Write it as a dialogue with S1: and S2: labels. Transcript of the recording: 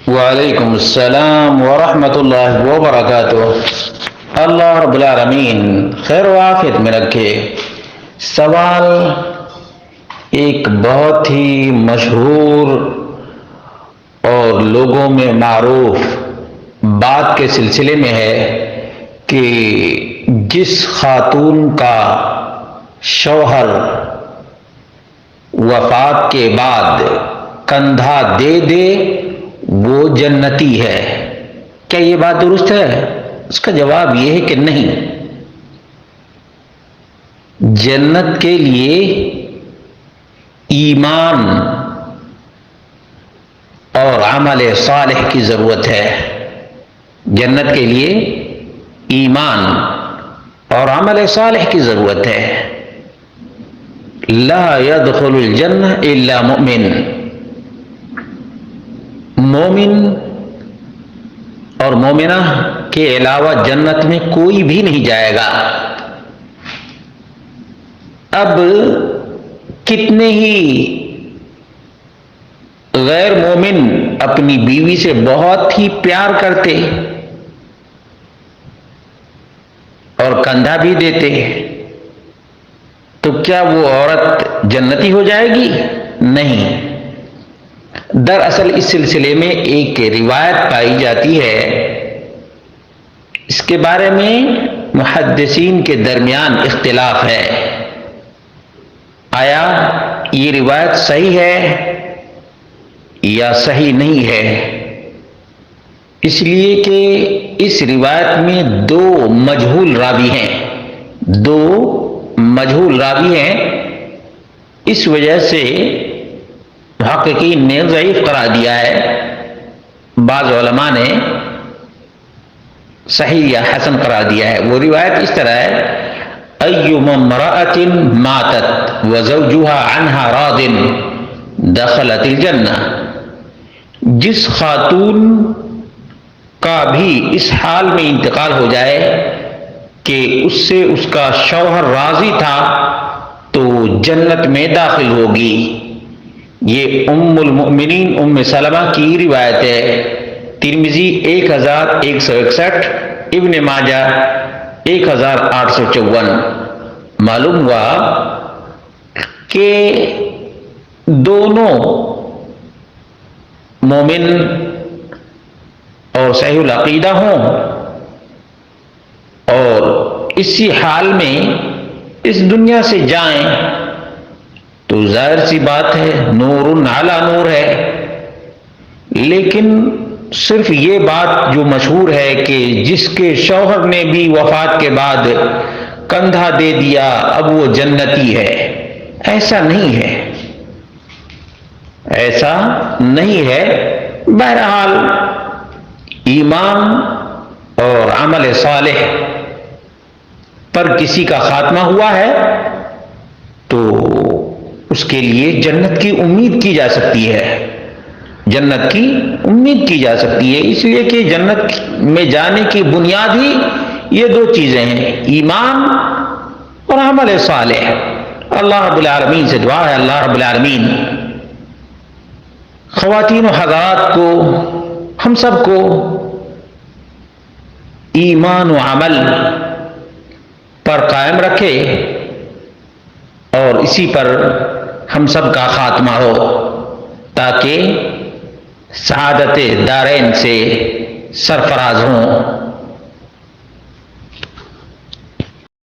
S1: وعلیکم السلام ورحمۃ اللہ وبرکاتہ۔ اللہ رب العالمین خیر و عافیت میں رکھے۔ سوال ایک بہت ہی مشہور اور لوگوں میں معروف بات کے سلسلے میں ہے کہ جس خاتون کا شوہر وفات کے بعد کندھا دے دے وہ جنتی ہے، کیا یہ بات درست ہے؟ اس کا جواب یہ ہے کہ نہیں۔ جنت کے لیے ایمان اور عمل صالح کی ضرورت ہے۔ جنت کے لیے ایمان اور عمل صالح کی ضرورت ہے۔ لا يدخل الجنہ الا مؤمن، مومن اور مومنہ کے علاوہ جنت میں کوئی بھی نہیں جائے گا۔ اب کتنے ہی غیر مومن اپنی بیوی سے بہت ہی پیار کرتے اور کندھا بھی دیتے، تو کیا وہ عورت جنتی ہو جائے گی؟ نہیں۔ دراصل اس سلسلے میں ایک روایت پائی جاتی ہے، اس کے بارے میں محدثین کے درمیان اختلاف ہے۔ آیا یہ روایت صحیح ہے یا صحیح نہیں ہے؟ اس لیے کہ اس روایت میں دو مجہول راوی ہیں، اس وجہ سے محققین نے ضعیف قرار دیا ہے۔ بعض علماء نے صحیح یا حسن قرار دیا ہے۔ وہ روایت اس طرح ہے: ایما امرأۃ ماتت وزوجها عنها راض دخلت الجنہ، جس خاتون کا بھی اس حال میں انتقال ہو جائے کہ اس سے اس کا شوہر راضی تھا تو جنت میں داخل ہوگی۔ یہ ام المؤمنین ام سلمہ کی روایت ہے۔ ترمذی 1161، ابن ماجہ 1854۔ معلوم ہوا کہ دونوں مومن اور صحیح العقیدہ ہوں اور اسی حال میں اس دنیا سے جائیں تو ظاہر سی بات ہے نور علی نور ہے۔ لیکن صرف یہ بات جو مشہور ہے کہ جس کے شوہر نے بھی وفات کے بعد کندھا دے دیا اب وہ جنتی ہے، ایسا نہیں ہے، ایسا نہیں ہے۔ بہرحال ایمان اور عمل صالح پر کسی کا خاتمہ ہوا ہے تو اس کے لیے جنت کی امید کی جا سکتی ہے، جنت کی امید کی جا سکتی ہے، اس لیے کہ جنت میں جانے کی بنیاد ہی یہ دو چیزیں ہیں، ایمان اور عمل صالح۔ اللہ رب العالمین سے دعا ہے، اللہ رب العالمین خواتین و حضرات کو، ہم سب کو ایمان و عمل پر قائم رکھے اور اسی پر ہم سب کا خاتمہ ہو تاکہ سعادت دارین سے سرفراز ہوں۔